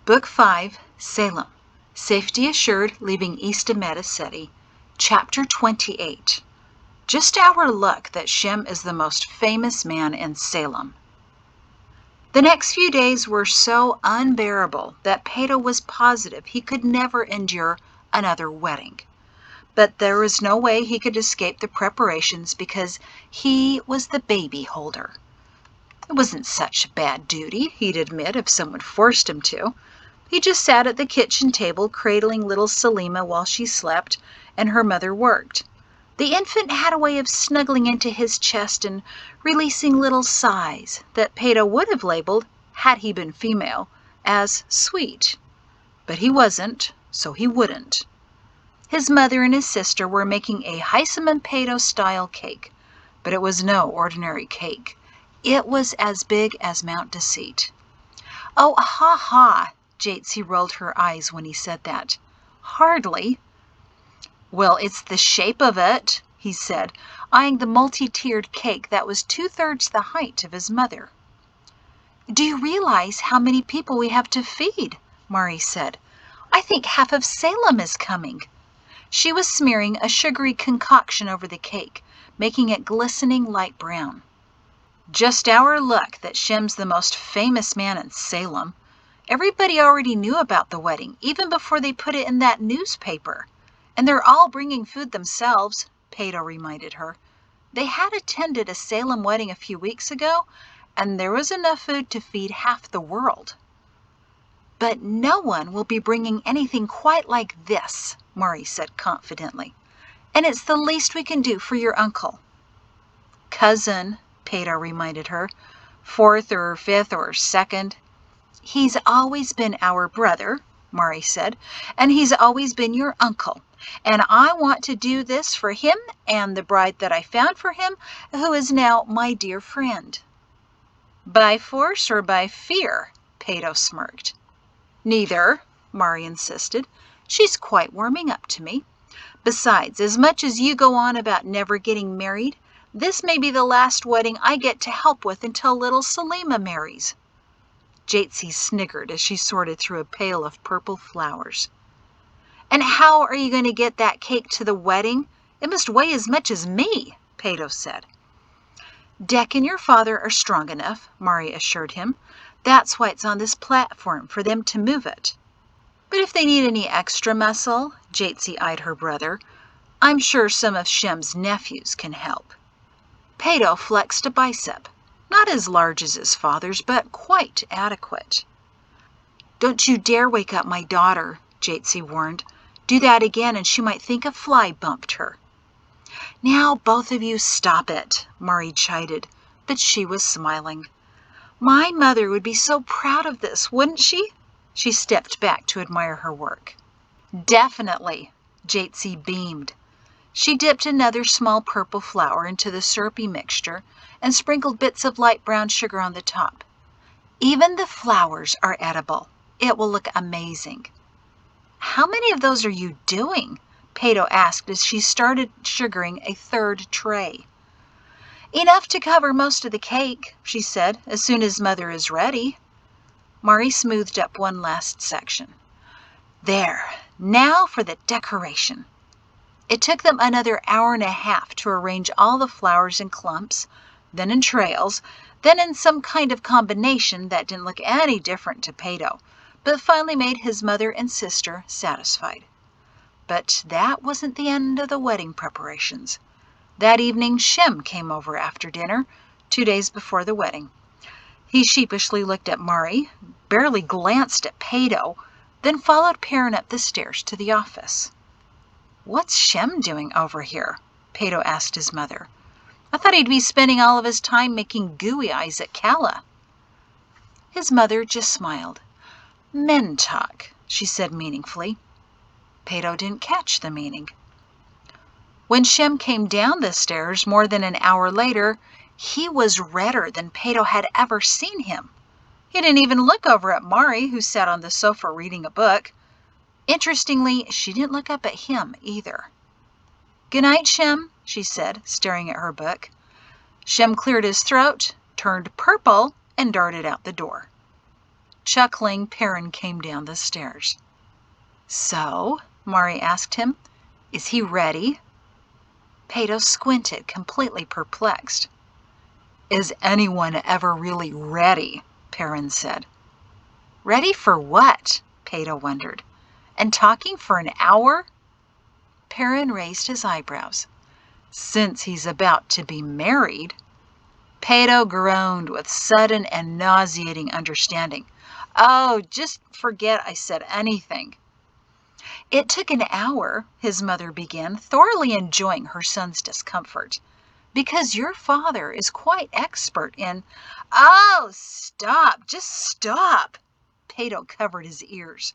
Book 5, Salem. Safety Assured, Leaving East of Medicetti. Chapter 28. Just our luck that Shem is the most famous man in Salem. The next few days were so unbearable that Peto was positive he could never endure another wedding. But there was no way he could escape the preparations because he was the baby holder. It wasn't such a bad duty, he'd admit, if someone forced him to. He just sat at the kitchen table cradling little Salima while she slept and her mother worked. The infant had a way of snuggling into his chest and releasing little sighs that Peto would have labeled, had he been female, as sweet. But he wasn't, so he wouldn't. His mother and his sister were making a Heisman Peto-style cake, but it was no ordinary cake. It was as big as Mount Deceit. "Oh, ha ha!" Jatesy rolled her eyes when he said that. "Hardly." "Well, it's the shape of it," he said, eyeing the multi-tiered cake that was 2/3 the height of his mother. "Do you realize how many people we have to feed?" Mari said. "I think half of Salem is coming." She was smearing a sugary concoction over the cake, making it glistening light brown. "Just our luck that Shem's the most famous man in Salem. Everybody already knew about the wedding, even before they put it in that newspaper. And they're all bringing food themselves," Peto reminded her. "They had attended a Salem wedding a few weeks ago, and there was enough food to feed half the world." "But no one will be bringing anything quite like this," Mari said confidently. "And it's the least we can do for your uncle." "Cousin," Peto reminded her. "Fourth or fifth or second." "He's always been our brother," Mari said, "and he's always been your uncle. And I want to do this for him and the bride that I found for him, who is now my dear friend." "By force or by fear?" Peto smirked. "Neither," Mari insisted. "She's quite warming up to me. Besides, as much as you go on about never getting married, this may be the last wedding I get to help with until little Salima marries." Jatesy sniggered as she sorted through a pail of purple flowers. "And how are you going to get that cake to the wedding? It must weigh as much as me," Peto said. "Dec and your father are strong enough," Mari assured him. "That's why it's on this platform, for them to move it." "But if they need any extra muscle," Jatesy eyed her brother, "I'm sure some of Shem's nephews can help." Peto flexed a bicep, not as large as his father's, but quite adequate. "Don't you dare wake up my daughter," Jatesy warned. "Do that again and she might think a fly bumped her." "Now both of you stop it," Mari chided, but she was smiling. "My mother would be so proud of this, wouldn't she?" She stepped back to admire her work. "Definitely," Jatesy beamed. She dipped another small purple flower into the syrupy mixture and sprinkled bits of light brown sugar on the top. "Even the flowers are edible. It will look amazing." "How many of those are you doing?" Peto asked as she started sugaring a third tray. "Enough to cover most of the cake," she said, "as soon as Mother is ready." Mari smoothed up one last section. "There, now for the decoration." It took them another hour and a half to arrange all the flowers in clumps, then in trails, then in some kind of combination that didn't look any different to Peto, but finally made his mother and sister satisfied. But that wasn't the end of the wedding preparations. That evening, Shem came over after dinner, 2 days before the wedding. He sheepishly looked at Mari, barely glanced at Peto, then followed Perrin up the stairs to the office. "What's Shem doing over here?" Peto asked his mother. "I thought he'd be spending all of his time making gooey eyes at Calla." His mother just smiled. "Men talk," she said meaningfully. Peto didn't catch the meaning. When Shem came down the stairs more than an hour later, he was redder than Peto had ever seen him. He didn't even look over at Mari, who sat on the sofa reading a book. Interestingly, she didn't look up at him either. "Good night, Shem," she said, staring at her book. Shem cleared his throat, turned purple, and darted out the door. Chuckling, Perrin came down the stairs. "So?" Mari asked him. "Is he ready?" Peto squinted, completely perplexed. "Is anyone ever really ready?" Perrin said. "Ready for what?" Peto wondered. "And talking for an hour?" Perrin raised his eyebrows. "Since he's about to be married." Peto groaned with sudden and nauseating understanding. "Oh, just forget I said anything." "It took an hour," his mother began, thoroughly enjoying her son's discomfort, "because your father is quite expert in—" "Oh, stop! Just stop!" Peto covered his ears.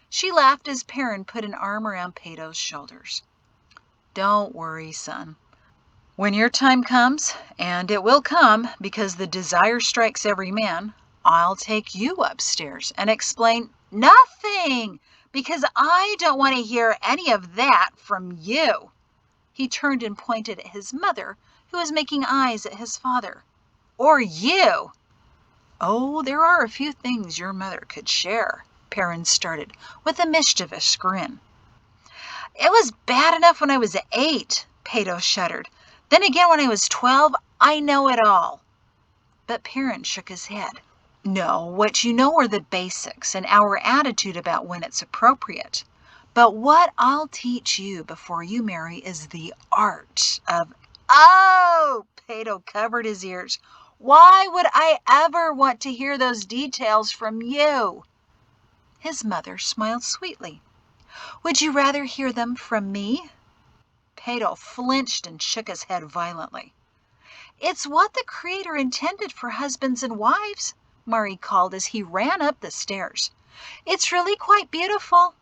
She laughed as Perrin put an arm around Peto's shoulders. "Don't worry, son. When your time comes, and it will come because the desire strikes every man, I'll take you upstairs and explain—" "Nothing! Because I don't want to hear any of that from you." He turned and pointed at his mother, who was making eyes at his father. "Or you." "Oh, there are a few things your mother could share," Perrin started, with a mischievous grin. "It was bad enough when I was 8, Peto shuddered. "Then again when I was 12, I know it all." But Perrin shook his head. "No, what you know are the basics and our attitude about when it's appropriate. But what I'll teach you before you marry is the art of—" "Oh!" Peto covered his ears. "Why would I ever want to hear those details from you?" His mother smiled sweetly. "Would you rather hear them from me?" Peto flinched and shook his head violently. "It's what the Creator intended for husbands and wives," Mari called as he ran up the stairs. "It's really quite beautiful."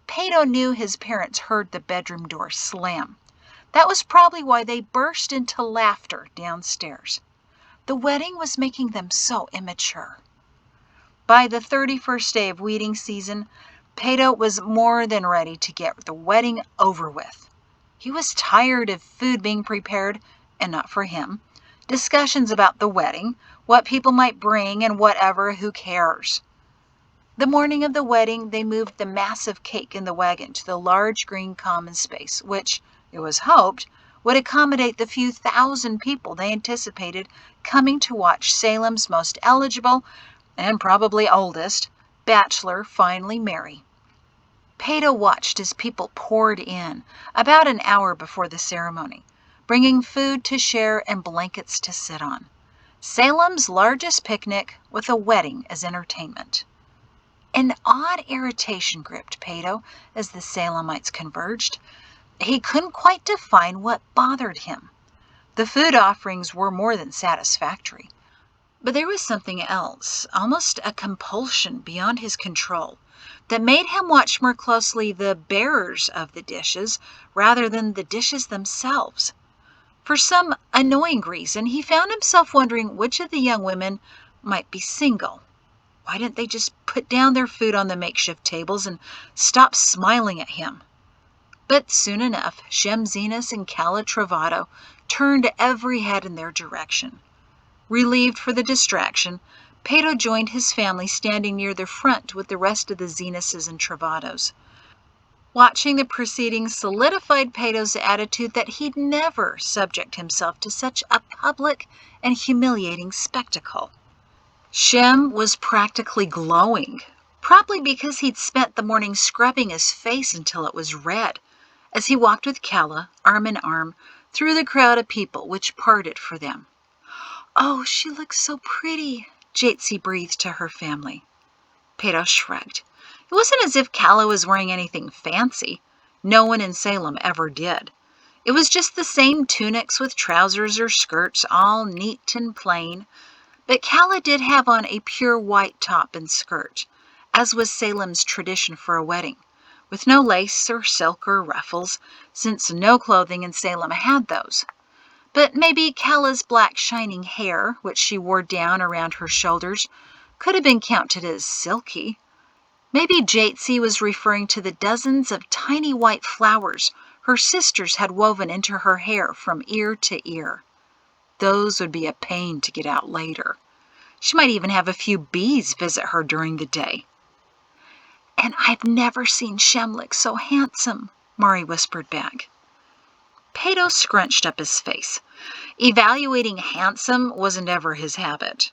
Peto knew his parents heard the bedroom door slam. That was probably why they burst into laughter downstairs. The wedding was making them so immature. By the 31st day of wedding season, Peto was more than ready to get the wedding over with. He was tired of food being prepared, and not for him, discussions about the wedding, what people might bring, and whatever, who cares. The morning of the wedding, they moved the massive cake in the wagon to the large green common space, which, it was hoped, would accommodate the few thousand people they anticipated coming to watch Salem's most eligible, and probably oldest, bachelor finally marry. Peto watched as people poured in about an hour before the ceremony, bringing food to share and blankets to sit on. Salem's largest picnic with a wedding as entertainment. An odd irritation gripped Peto as the Salemites converged. He couldn't quite define what bothered him. The food offerings were more than satisfactory. But there was something else, almost a compulsion beyond his control, that made him watch more closely the bearers of the dishes rather than the dishes themselves. For some annoying reason, he found himself wondering which of the young women might be single. Why didn't they just put down their food on the makeshift tables and stop smiling at him? But soon enough, Shem Zenas and Calla Trovato turned every head in their direction. Relieved for the distraction, Peto joined his family standing near the front with the rest of the Zenases and Trovatos. Watching the proceedings solidified Peto's attitude that he'd never subject himself to such a public and humiliating spectacle. Shem was practically glowing, probably because he'd spent the morning scrubbing his face until it was red, as he walked with Calla, arm in arm, through the crowd of people which parted for them. "Oh, she looks so pretty," Jatsi breathed to her family. Peto shrugged. It wasn't as if Calla was wearing anything fancy. No one in Salem ever did. It was just the same tunics with trousers or skirts, all neat and plain. But Calla did have on a pure white top and skirt, as was Salem's tradition for a wedding, with no lace or silk or ruffles, since no clothing in Salem had those. But maybe Calla's black shining hair, which she wore down around her shoulders, could have been counted as silky. Maybe Jatsi was referring to the dozens of tiny white flowers her sisters had woven into her hair from ear to ear. Those would be a pain to get out later. She might even have a few bees visit her during the day. "And I've never seen Shem look so handsome," Mari whispered back. Peto scrunched up his face. Evaluating handsome wasn't ever his habit.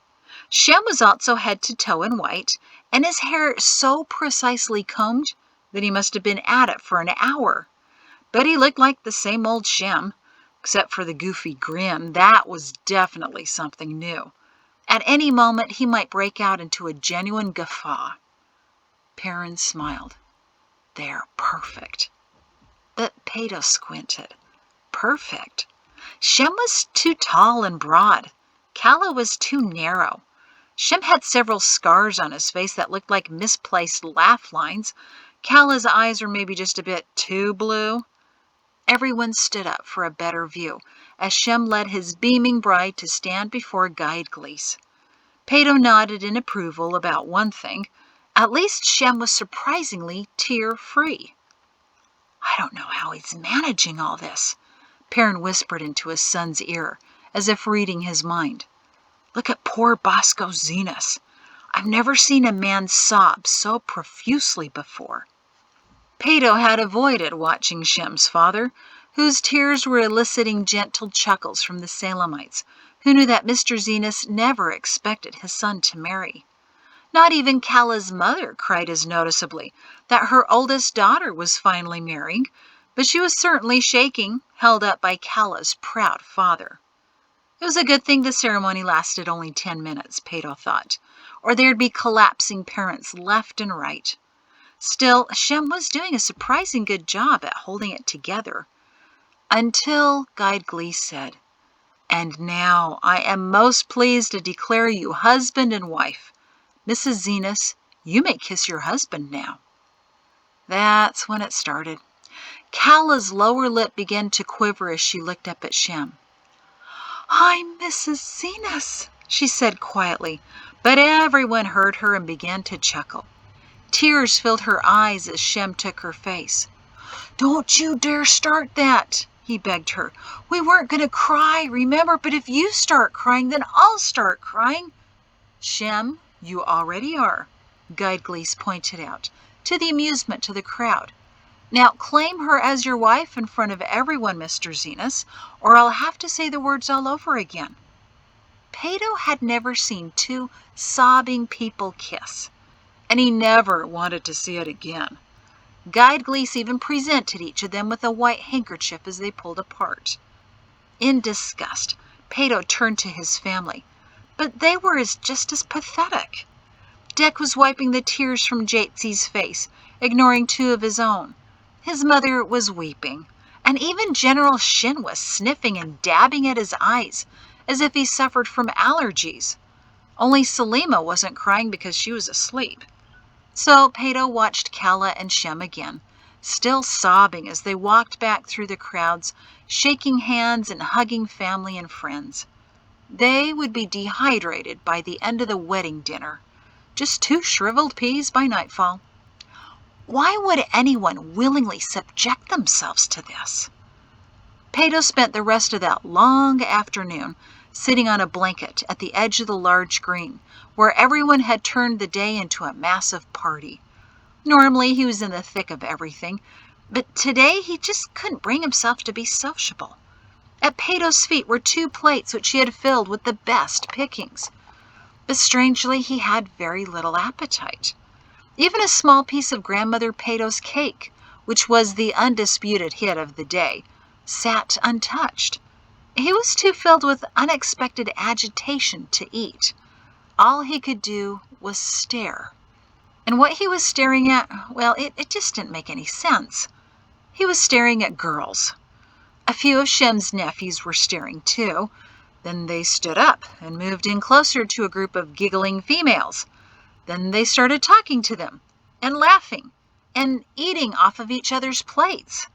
Shem was also head to toe in white, and his hair so precisely combed that he must have been at it for an hour. But he looked like the same old Shem, except for the goofy grin. That was definitely something new. At any moment, he might break out into a genuine guffaw. Perrin smiled. "They're perfect." But Peto squinted. Perfect? Shem was too tall and broad. Kala was too narrow. Shem had several scars on his face that looked like misplaced laugh lines. Kala's eyes were maybe just a bit too blue. Everyone stood up for a better view as Shem led his beaming bride to stand before Guide Glees. Peto nodded in approval about one thing. At least Shem was surprisingly tear-free. "I don't know how he's managing all this," Perrin whispered into his son's ear, as if reading his mind. "Look at poor Bosco Zenas. I've never seen a man sob so profusely before." Peto had avoided watching Shem's father, whose tears were eliciting gentle chuckles from the Salemites, who knew that Mr. Zenas never expected his son to marry. Not even Kala's mother cried as noticeably that her oldest daughter was finally marrying, but she was certainly shaking, held up by Kala's proud father. It was a good thing the ceremony lasted only 10 minutes, Peto thought, or there'd be collapsing parents left and right. Still, Shem was doing a surprising good job at holding it together. Until Guide Glees said, "And now I am most pleased to declare you husband and wife. Mrs. Zenas, you may kiss your husband now." That's when it started. Kala's lower lip began to quiver as she looked up at Shem. "I'm Mrs. Zenas," she said quietly, but everyone heard her and began to chuckle. Tears filled her eyes as Shem took her face. "Don't you dare start that," he begged her. "We weren't going to cry, remember? But if you start crying, then I'll start crying." "Shem, you already are," Guide Glees pointed out, to the amusement of the crowd. "Now claim her as your wife in front of everyone, Mr. Zenas, or I'll have to say the words all over again." Peto had never seen two sobbing people kiss, and he never wanted to see it again. Guide Glees even presented each of them with a white handkerchief as they pulled apart. In disgust, Peto turned to his family, but they were just as pathetic. Dek was wiping the tears from Jatesi's face, ignoring two of his own. His mother was weeping, and even General Shin was sniffing and dabbing at his eyes, as if he suffered from allergies. Only Salima wasn't crying because she was asleep. So Peto watched Kala and Shem again, still sobbing as they walked back through the crowds, shaking hands and hugging family and friends. They would be dehydrated by the end of the wedding dinner. Just 2 shriveled peas by nightfall. Why would anyone willingly subject themselves to this? Peto spent the rest of that long afternoon sitting on a blanket at the edge of the large green, where everyone had turned the day into a massive party. Normally he was in the thick of everything, but today he just couldn't bring himself to be sociable. At Peto's feet were 2 plates which he had filled with the best pickings. But strangely, he had very little appetite. Even a small piece of Grandmother Peto's cake, which was the undisputed hit of the day, sat untouched. He was too filled with unexpected agitation to eat. All he could do was stare. And what he was staring at, well, it just didn't make any sense. He was staring at girls. A few of Shem's nephews were staring too. Then they stood up and moved in closer to a group of giggling females. Then they started talking to them and laughing and eating off of each other's plates.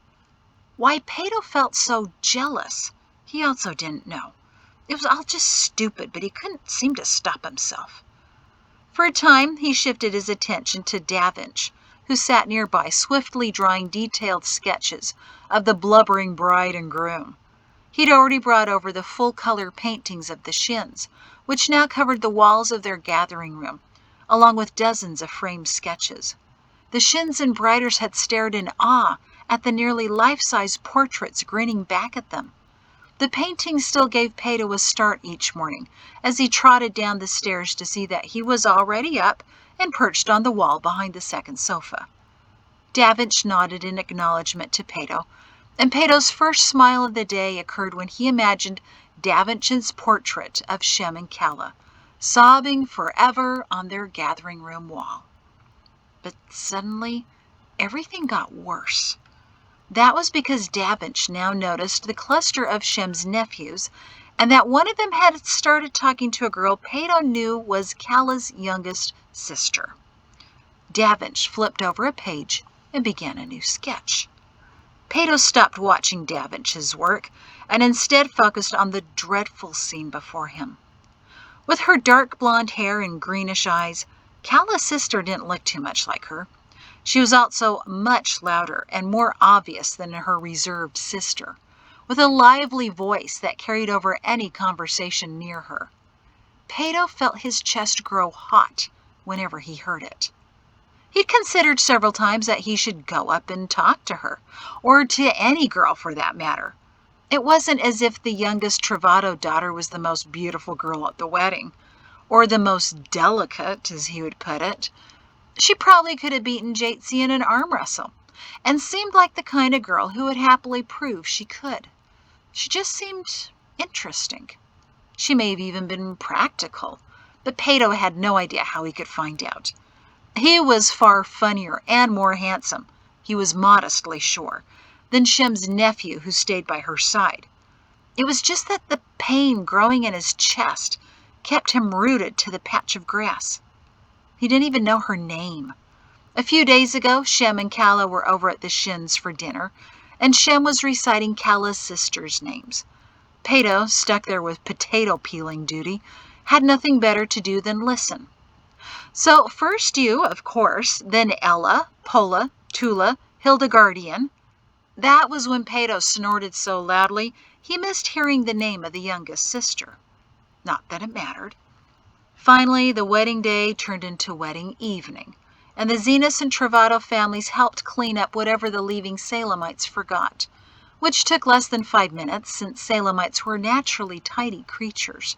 Why Peto felt so jealous, he also didn't know. It was all just stupid, but he couldn't seem to stop himself. For a time, he shifted his attention to Davinch, who sat nearby, swiftly drawing detailed sketches of the blubbering bride and groom. He'd already brought over the full-color paintings of the Shins, which now covered the walls of their gathering room, along with dozens of framed sketches. The Shins and Briders had stared in awe at the nearly life-size portraits grinning back at them. The paintings still gave Peto a start each morning as he trotted down the stairs to see that he was already up and perched on the wall behind the second sofa. Davinch nodded in acknowledgement to Peto, and Peto's first smile of the day occurred when he imagined Davinch's portrait of Shem and Kala, sobbing forever on their gathering room wall. But suddenly, everything got worse. That was because Davinch now noticed the cluster of Shem's nephews, and that one of them had started talking to a girl Peto knew was Kala's youngest sister. Davinch flipped over a page and began a new sketch. Peto stopped watching Davinch's work and instead focused on the dreadful scene before him. With her dark blonde hair and greenish eyes, Kala's sister didn't look too much like her. She was also much louder and more obvious than her reserved sister, with a lively voice that carried over any conversation near her. Peto felt his chest grow hot whenever he heard it. He'd considered several times that he should go up and talk to her, or to any girl for that matter. It wasn't as if the youngest Travato daughter was the most beautiful girl at the wedding, or the most delicate, as he would put it. She probably could have beaten Jatesy in an arm wrestle, and seemed like the kind of girl who would happily prove she could. She just seemed interesting. She may have even been practical, but Peto had no idea how he could find out. He was far funnier and more handsome, he was modestly sure, than Shem's nephew who stayed by her side. It was just that the pain growing in his chest kept him rooted to the patch of grass. He didn't even know her name. A few days ago, Shem and Kala were over at the Shins for dinner, and Shem was reciting Kala's sisters' names. Peto, stuck there with potato peeling duty, had nothing better to do than listen. So first you, of course, then Ella, Pola, Tula, Hildegardian. That was when Peto snorted so loudly he missed hearing the name of the youngest sister. Not that it mattered. Finally, the wedding day turned into wedding evening, and the Zenas and Travato families helped clean up whatever the leaving Salemites forgot, which took less than 5 minutes since Salemites were naturally tidy creatures.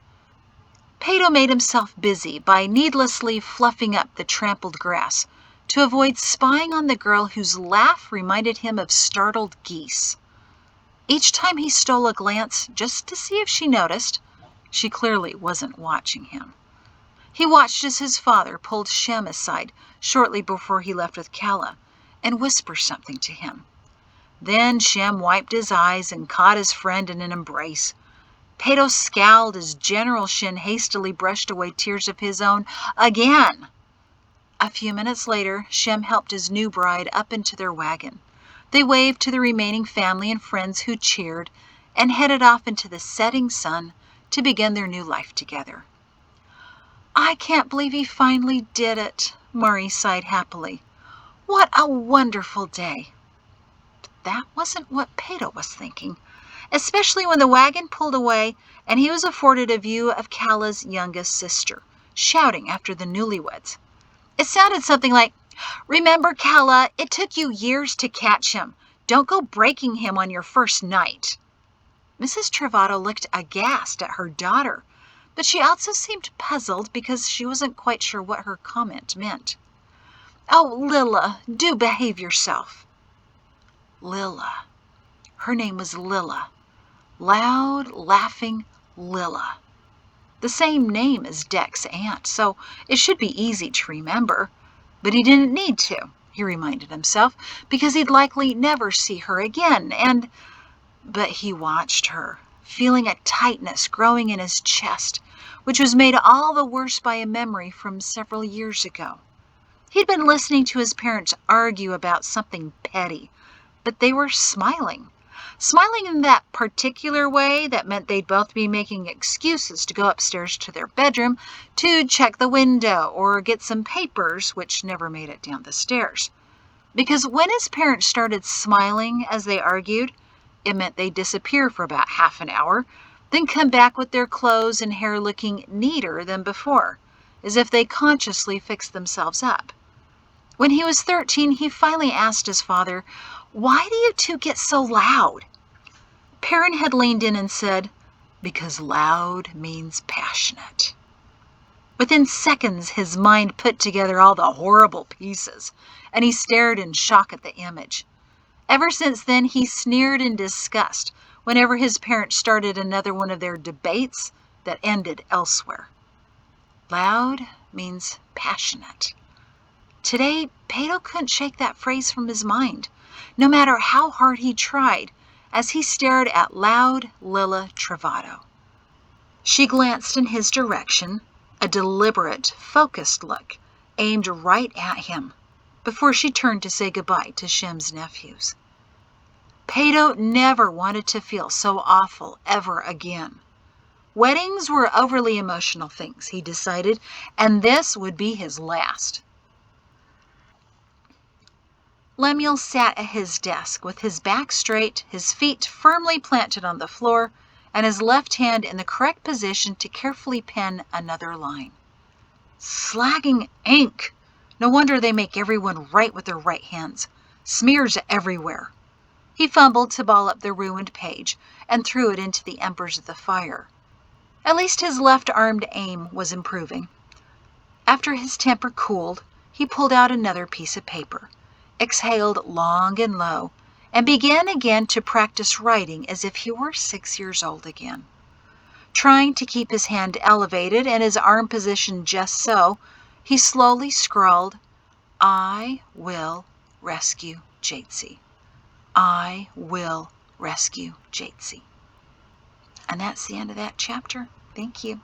Peto made himself busy by needlessly fluffing up the trampled grass to avoid spying on the girl whose laugh reminded him of startled geese. Each time he stole a glance just to see if she noticed, she clearly wasn't watching him. He watched as his father pulled Shem aside shortly before he left with Kala and whispered something to him. Then Shem wiped his eyes and caught his friend in an embrace. Peto scowled as General Shin hastily brushed away tears of his own again. A few minutes later, Shem helped his new bride up into their wagon. They waved to the remaining family and friends who cheered and headed off into the setting sun to begin their new life together. "I can't believe he finally did it," Mari sighed happily. "What a wonderful day." But that wasn't what Peto was thinking, especially when the wagon pulled away and he was afforded a view of Kala's youngest sister, shouting after the newlyweds. It sounded something like, "Remember, Kala, it took you years to catch him. Don't go breaking him on your first night." Mrs. Travato looked aghast at her daughter, but she also seemed puzzled because she wasn't quite sure what her comment meant. "Oh, Lilla, do behave yourself." Lilla. Her name was Lilla. Loud, laughing Lilla. The same name as Deck's aunt, so it should be easy to remember. But he didn't need to, he reminded himself, because he'd likely never see her again, But he watched her, feeling a tightness growing in his chest, which was made all the worse by a memory from several years ago. He'd been listening to his parents argue about something petty, but they were smiling in that particular way that meant they'd both be making excuses to go upstairs to their bedroom to check the window or get some papers, which never made it down the stairs. Because when his parents started smiling as they argued, it meant they'd disappear for about half an hour, then come back with their clothes and hair looking neater than before, as if they consciously fixed themselves up. When he was 13, he finally asked his father, "Why do you two get so loud?" Perrin had leaned in and said, "Because loud means passionate." Within seconds, his mind put together all the horrible pieces, and he stared in shock at the image. Ever since then, he sneered in disgust whenever his parents started another one of their debates that ended elsewhere. Loud means passionate. Today, Peto couldn't shake that phrase from his mind, no matter how hard he tried, as he stared at loud Lilla Travato. She glanced in his direction, a deliberate, focused look, aimed right at him, before she turned to say goodbye to Shem's nephews. Peto never wanted to feel so awful ever again. Weddings were overly emotional things, he decided, and this would be his last. Lemuel sat at his desk with his back straight, his feet firmly planted on the floor, and his left hand in the correct position to carefully pen another line. Slagging ink! No wonder they make everyone write with their right hands. Smears everywhere. He fumbled to ball up the ruined page and threw it into the embers of the fire. At least his left-armed aim was improving. After his temper cooled, he pulled out another piece of paper, exhaled long and low, and began again to practice writing as if he were 6 years old again. Trying to keep his hand elevated and his arm positioned just so, he slowly scrawled, "I will rescue Jatesy. I will rescue Jatesy." And that's the end of that chapter. Thank you.